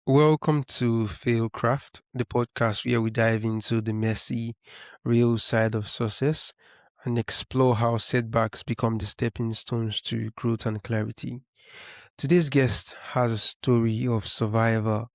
Welcome to FailCraft, the podcast where we dive into the messy, real side of success and explore how setbacks become the stepping stones to growth and clarity. Today's guest has a story of survival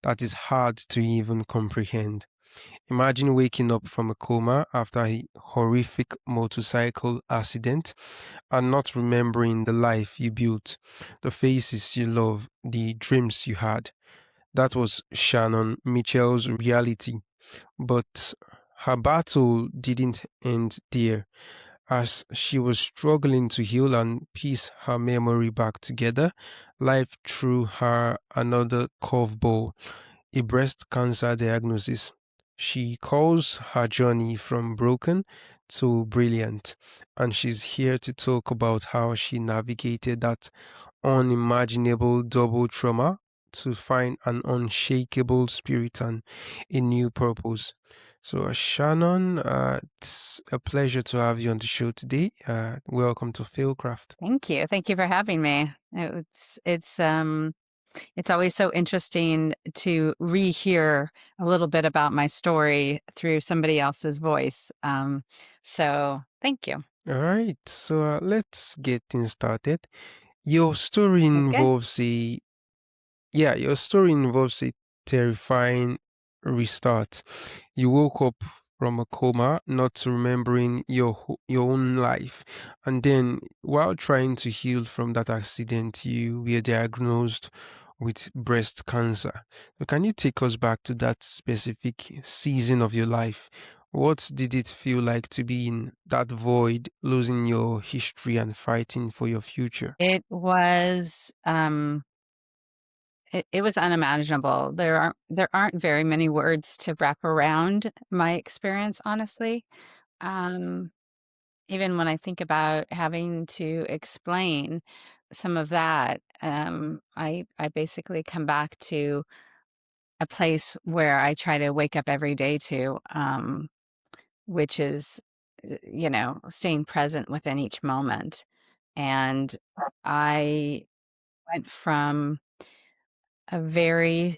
that is hard to even comprehend. Imagine waking up from a coma after a horrific motorcycle accident and not remembering the life you built, the faces you love, the dreams you had. That was Shannon Michelle's reality, but her battle didn't end there. As she was struggling to heal and piece her memory back together, life threw her another curveball, a breast cancer diagnosis. She calls her journey from broken to brilliant, and she's here to talk about how she navigated that unimaginable double trauma to find an unshakable spirit and a new purpose. So, Shannon, it's a pleasure to have you on the show today. Welcome to FailCraft. Thank you. Thank you for having me. It's always so interesting to rehear a little bit about my story through somebody else's voice. So thank you. All right, so let's get things started. Your story Okay. involves a your story involves a terrifying restart. You woke up from a coma, not remembering your own life, and then while trying to heal from that accident, you were diagnosed with breast cancer. So can you take us back to that specific season of your life? What did it feel like to be in that void, losing your history and fighting for your future? It was unimaginable. There aren't very many words to wrap around my experience, honestly. Um, Even when I think about having to explain some of that, I basically come back to a place where I try to wake up every day to, which is, staying present within each moment. And I went from a very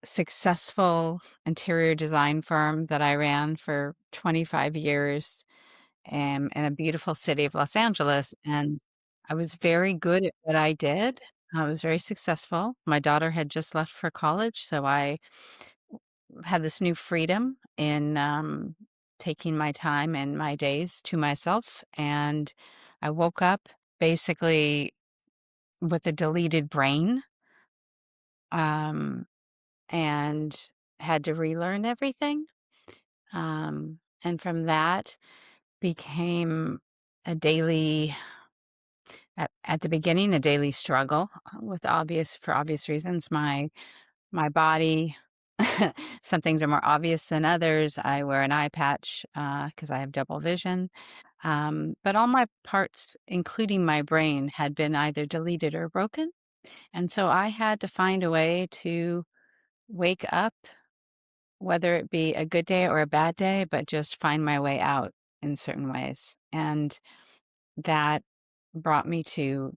successful interior design firm that I ran for 25 years, in a beautiful city of Los Angeles, and I was very good at what I did. I was very successful. My daughter had just left for college, so I had this new freedom in, taking my time and my days to myself, and I woke up basically with a deleted brain, um, and had to relearn everything, and from that became a daily at the beginning, a daily struggle, for obvious reasons. My body, some things are more obvious than others. I wear an eye patch, because I have double vision. But all my parts, including my brain, had been either deleted or broken, and so I had to find a way to wake up, whether it be a good day or a bad day, but just find my way out in certain ways, and that brought me to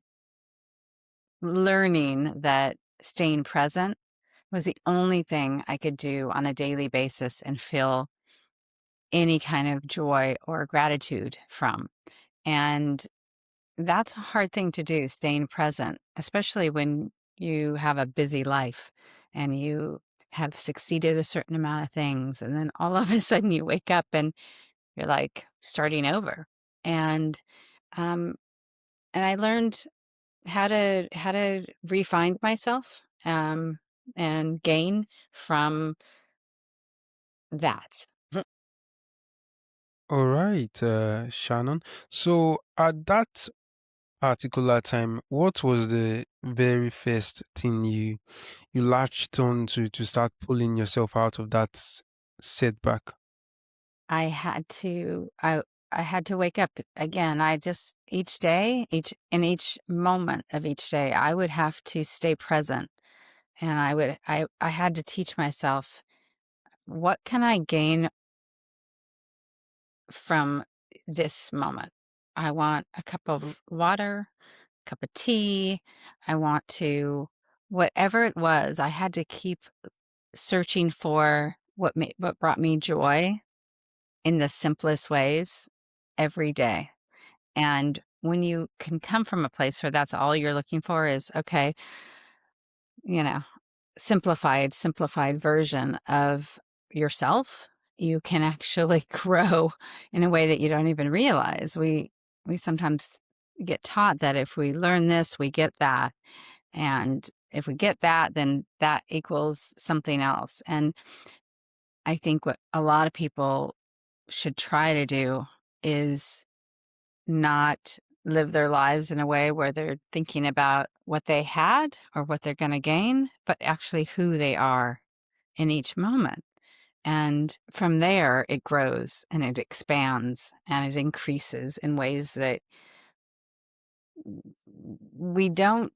learning that staying present was the only thing I could do on a daily basis and feel any kind of joy or gratitude from. And that's a hard thing to do, staying present, especially when you have a busy life and you have succeeded a certain amount of things. And then all of a sudden you wake up and you're like starting over. And, um, and I learned how to refine myself, and gain from that. All right, Shannon. So at that particular time, what was the very first thing you latched on to start pulling yourself out of that setback? I had to I I had to wake up again. I just each day, each moment of each day, I would have to stay present, and I had to teach myself, what can I gain from this moment? I want a cup of water, cup of tea. I want to whatever it was, I had to keep searching for what brought me joy in the simplest ways every day. And when you can come from a place where that's all you're looking for is, okay, you know, simplified version of yourself, you can actually grow in a way that you don't even realize. We sometimes get taught that if we learn this, we get that. And if we get that, then that equals something else. And I think what a lot of people should try to do is not live their lives in a way where they're thinking about what they had or what they're going to gain, but actually who they are in each moment. And from there, it grows and it expands and it increases in ways that we don't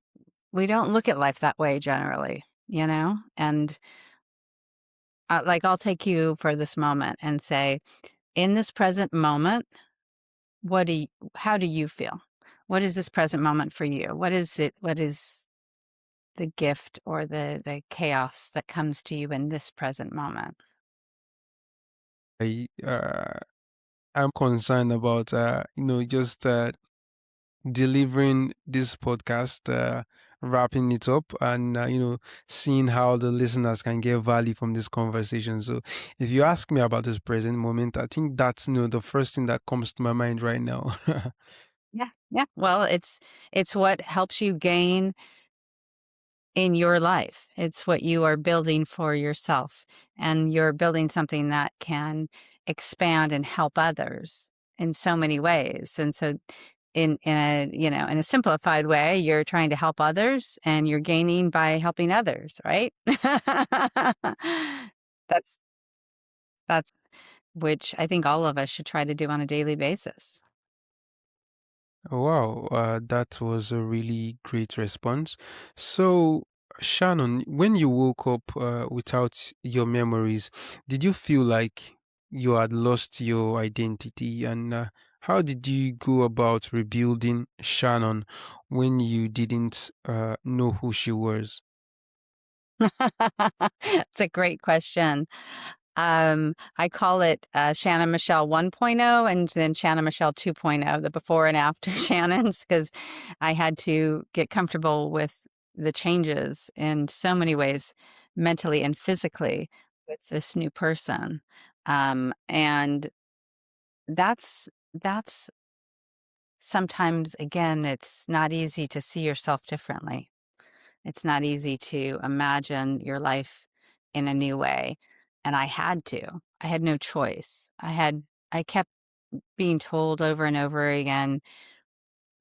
we don't look at life that way generally, you know? And like I'll take you for this moment and say, in this present moment, what do you, how do you feel? What is this present moment for you? What is it? What is the gift or the chaos that comes to you in this present moment? I I'm concerned about just delivering this podcast, wrapping it up, and seeing how the listeners can get value from this conversation. So, if you ask me about this present moment, I think that's the first thing that comes to my mind right now. Yeah, yeah. Well, it's what helps you gain in your life. It's what you are building for yourself, and you're building something that can expand and help others in so many ways. And so in a, in a simplified way, you're trying to help others and you're gaining by helping others, right? That's that's which I think all of us should try to do on a daily basis. Wow, that was a really great response. So, Shannon, when you woke up without your memories, did you feel like you had lost your identity? And how did you go about rebuilding Shannon when you didn't know who she was? It's a great question. I call it Shannon Michelle 1.0 and then Shannon Michelle 2.0, the before and after Shannons, because I had to get comfortable with the changes in so many ways, mentally and physically, with this new person. And that's sometimes, again, it's not easy to see yourself differently. It's not easy to imagine your life in a new way. And I had to. I had no choice. I kept being told over and over again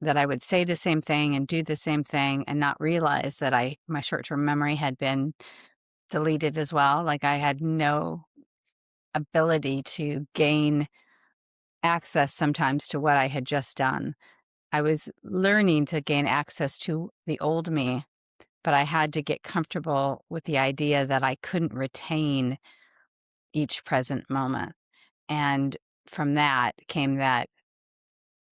that I would say the same thing and do the same thing and not realize that my short-term memory had been deleted as well. Like I had no ability to gain access sometimes to what I had just done. I was learning to gain access to the old me, but I had to get comfortable with the idea that I couldn't retain each present moment. And from that came that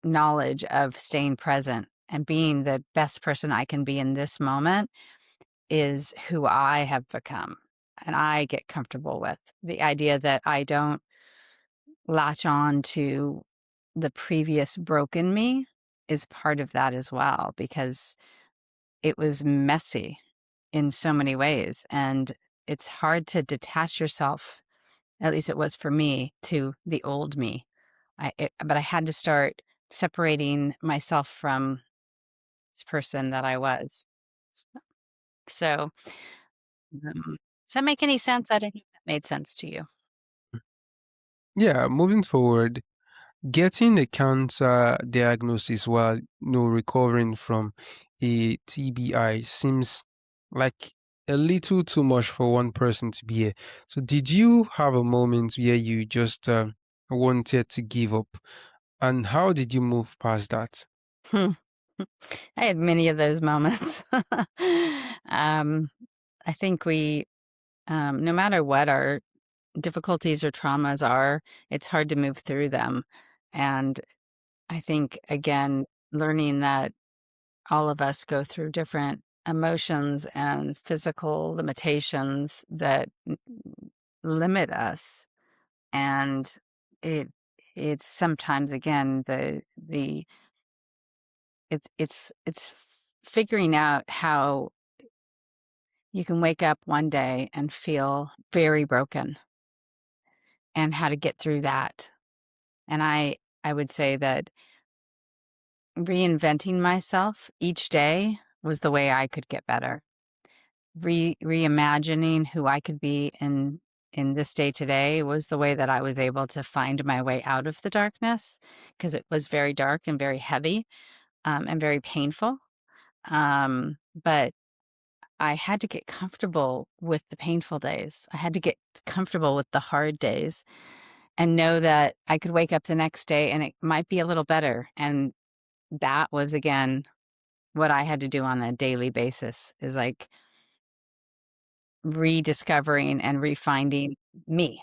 knowledge of staying present and being the best person I can be in this moment is who I have become. And I get comfortable with the idea that I don't latch on to the previous broken me is part of that as well, because it was messy in so many ways. And it's hard to detach yourself, at least it was for me, to the old me. But I had to start separating myself from this person that I was. So, does that make any sense? I don't know if that made sense to you. Yeah, moving forward, getting a cancer diagnosis while recovering from a TBI seems like a little too much for one person to bear. So, did you have a moment where you just wanted to give up, and how did you move past that? Hmm. I had many of those moments. um, I think no matter what our difficulties or traumas are, it's hard to move through them. And I think, again, learning that all of us go through different emotions and physical limitations that limit us. And it it's sometimes, again, the it's figuring out how you can wake up one day and feel very broken, and how to get through that. And I would say that reinventing myself each day was the way I could get better. Reimagining who I could be in this day today was the way that I was able to find my way out of the darkness, because it was very dark and very heavy, and very painful. But I had to get comfortable with the painful days. I had to get comfortable with the hard days and know that I could wake up the next day and it might be a little better. And that was, again, what I had to do on a daily basis, is like rediscovering and refinding me.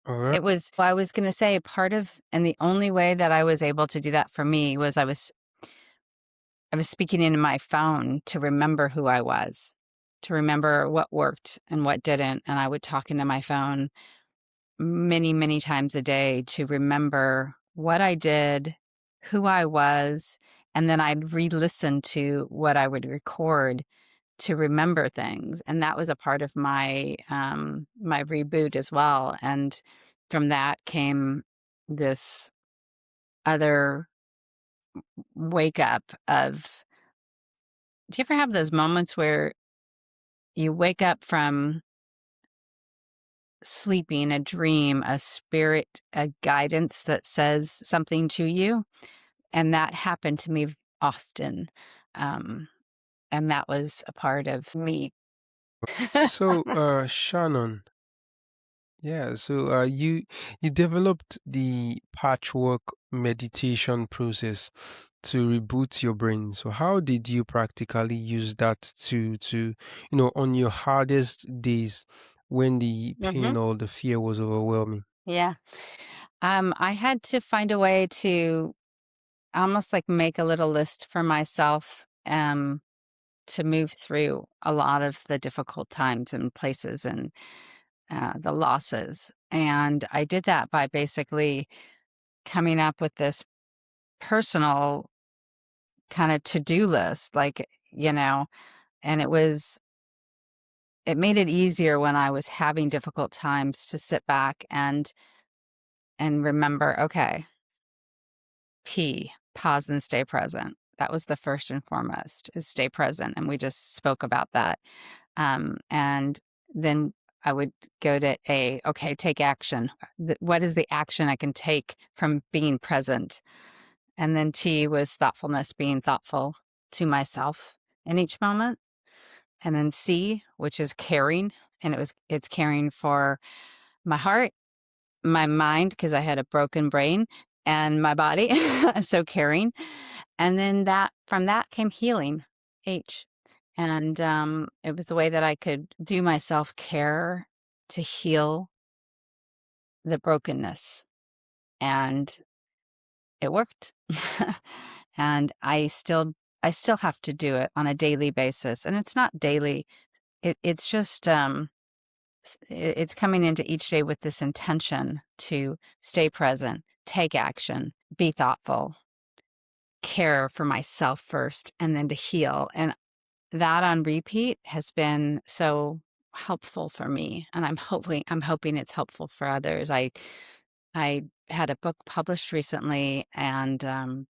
All right. It was, I was going to say, part of, and the only way that I was able to do that for me was I was speaking into my phone to remember who I was, to remember what worked and what didn't. And I would talk into my phone many, many times a day to remember what I did, who I was, and then I'd re-listen to what I would record to remember things. And that was a part of my my reboot as well. And from that came this other wake up of, do you ever have those moments where you wake up from sleeping, a dream, a spirit, a guidance that says something to you? And that happened to me often. Um, and that was a part of me. So, Shannon, yeah, so you developed the patchwork meditation process to reboot your brain. So how did you practically use that on your hardest days when the Hmm. pain or the fear was overwhelming? Yeah. I had to find a way to almost like make a little list for myself, to move through a lot of the difficult times and places, and the losses. And I did that by basically coming up with this personal kind of to-do list, like, you know, and it made it easier when I was having difficult times to sit back and remember, okay, pause and stay present. That was the first and foremost, is stay present. And we just spoke about that. And then I would go to okay, take action. What is the action I can take from being present? And then T was thoughtfulness, being thoughtful to myself in each moment. And then C, which is caring. And it's caring for my heart, my mind, because I had a broken brain, and my body. So caring. And then that, from that came healing, H. And it was a way that I could do my self-care to heal the brokenness. And it worked. And I still have to do it on a daily basis. And it's not daily. It's just it's coming into each day with this intention to stay present, take action, be thoughtful, care for myself first, and then to heal. And that on repeat has been so helpful for me, and I'm hoping it's helpful for others. I had a book published recently, and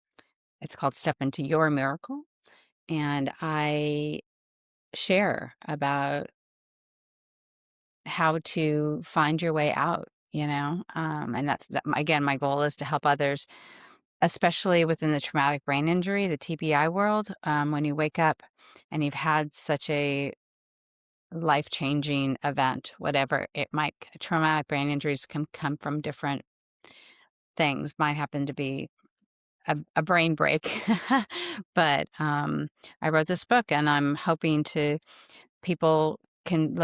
it's called Step Into Your Miracle, and I share about how to find your way out, and again, my goal is to help others, especially within the traumatic brain injury, the TBI world. When you wake up and you've had such a life-changing event, whatever it might, traumatic brain injuries can come from different things. Mine happen to be a brain break. But I wrote this book, and I'm hoping to people can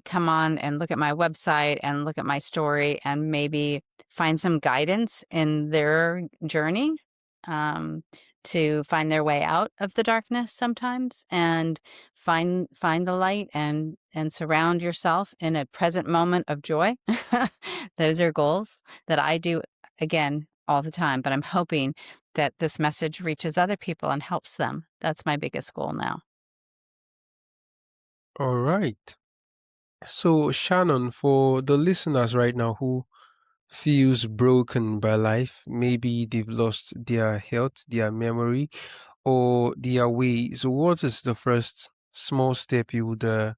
come on and look at my website and look at my story and maybe find some guidance in their journey, um, to find their way out of the darkness sometimes and find the light and surround yourself in a present moment of joy. Those are goals that I do again all the time, but I'm hoping that this message reaches other people and helps them. That's my biggest goal now. All right. So, Shannon, for the listeners right now who feels broken by life, maybe they've lost their health, their memory, or their way. So, what is the first small step you would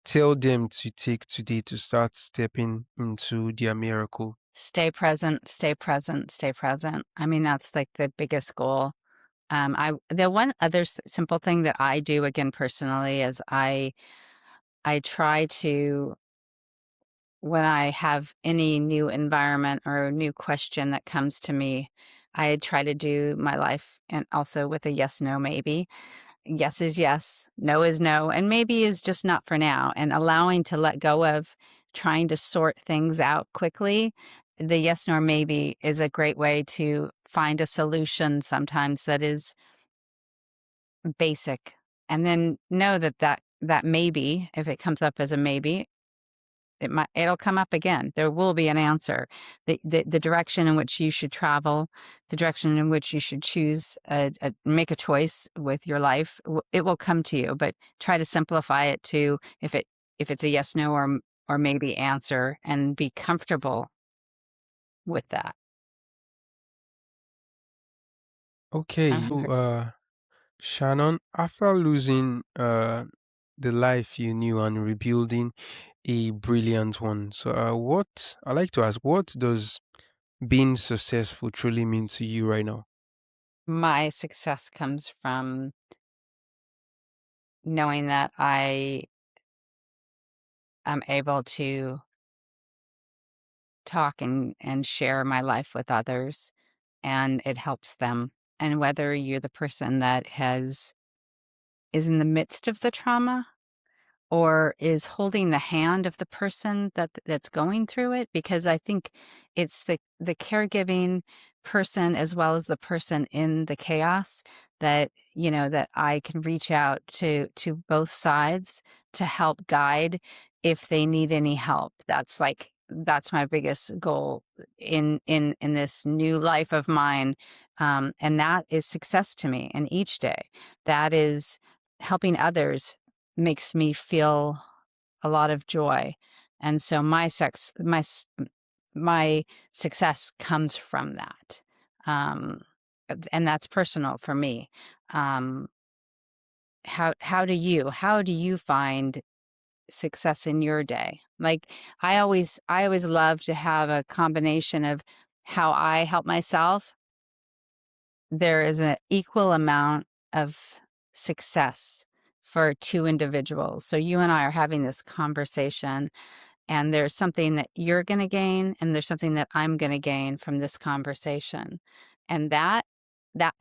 tell them to take today to start stepping into their miracle? Stay present, stay present, stay present. I mean, that's like the biggest goal. The one other simple thing that I do again personally is I try to, when I have any new environment or a new question that comes to me, I try to do my life and also with a yes, no, maybe. Yes is yes, no is no, and maybe is just not for now. And allowing to let go of trying to sort things out quickly. The yes nor maybe is a great way to find a solution sometimes that is basic. And then know that that maybe, if it comes up as a maybe, it'll come up again. There will be an answer. The direction in which you should travel, the direction in which you should choose, make a choice with your life, it will come to you. But try to simplify it to if it's a yes, no, or maybe answer, and be comfortable with that. Okay, so, 100. Shannon, after losing the life you knew and rebuilding a brilliant one, so what I like to ask, what does being successful truly mean to you right now? My success comes from knowing that I am able to talk and share my life with others, and it helps them. And whether you're the person that is in the midst of the trauma or is holding the hand of the person that's going through it, because I think it's the caregiving person as well as the person in the chaos that that I can reach out to both sides to help guide if they need any help. That's my biggest goal in this new life of mine, and that is success to me. And each day, that is helping others makes me feel a lot of joy. And so my success comes from that. Um, and that's personal for me. Um, how do you find success in your day? Like I always love to have a combination of how I help myself. There is an equal amount of success for two individuals. So you and I are having this conversation, and there's something that you're going to gain, and there's something that I'm going to gain from this conversation. And that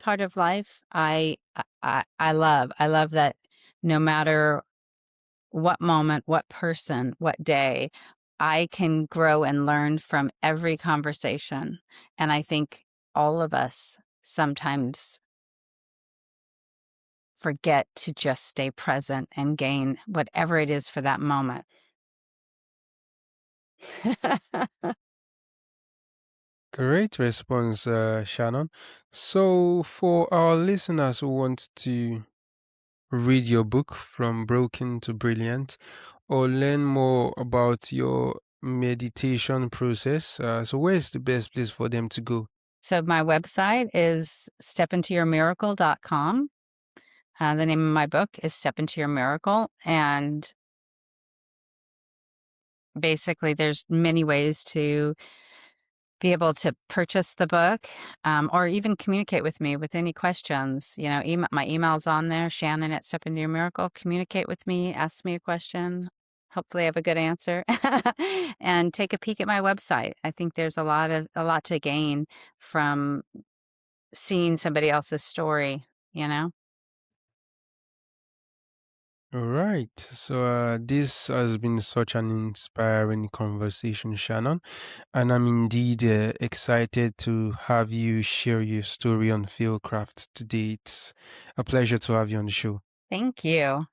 part of life, I love. I love that no matter what moment, what person, what day, I can grow and learn from every conversation. And I think all of us sometimes forget to just stay present and gain whatever it is for that moment. Great response, Shannon. So, for our listeners who want to read your book From Broken to Brilliant or learn more about your meditation process, so where's the best place for them to go? So my website is stepintoyourmiracle.com. The name of my book is Step Into Your Miracle. And basically, there's many ways to be able to purchase the book, or even communicate with me with any questions. My email's on there, Shannon at Step Into Your Miracle. Communicate with me, ask me a question. Hopefully I have a good answer. And take a peek at my website. I think there's a lot to gain from seeing somebody else's story, you know? All right. So this has been such an inspiring conversation, Shannon, and I'm indeed excited to have you share your story on FailCraft today. It's a pleasure to have you on the show. Thank you.